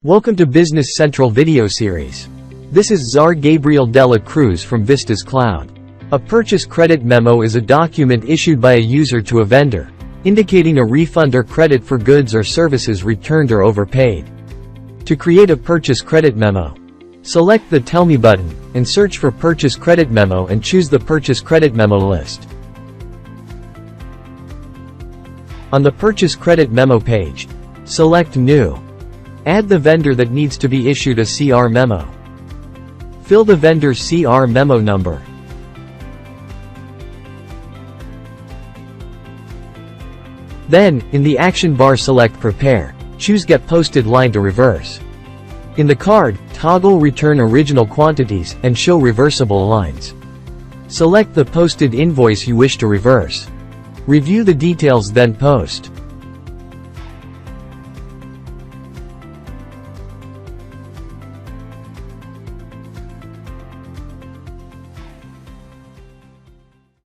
Welcome to Business Central video series. This is Czar Gabriel Dela Cruz from Vistas Cloud. A purchase credit memo is a document issued by a user to a vendor, indicating a refund or credit for goods or services returned or overpaid. To create a purchase credit memo, select the Tell Me button, and search for Purchase Credit Memo and choose the Purchase Credit Memo list. On the Purchase Credit Memo page, select New. Add the vendor that needs to be issued a CR memo. Fill the vendor's CR memo number. Then, in the action bar select Prepare, choose Get Posted Line to reverse. In the card, toggle Return Original Quantities and Show Reversible Lines. Select the posted invoice you wish to reverse. Review the details then post.